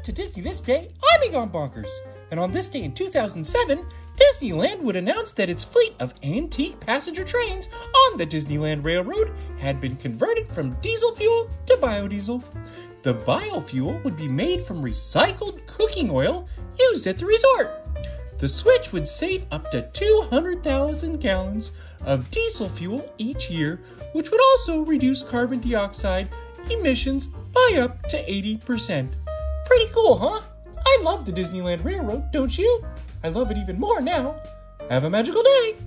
Welcome to Disney This Day. I'm Egon Bonkers. And on this day in 2007, Disneyland would announce that its fleet of antique passenger trains on the Disneyland Railroad had been converted from diesel fuel to biodiesel. The biofuel would be made from recycled cooking oil used at the resort. The switch would save up to 200,000 gallons of diesel fuel each year, which would also reduce carbon dioxide emissions by up to 80%. Pretty cool, huh? I love the Disneyland Railroad, don't you? I love it even more now. Have a magical day!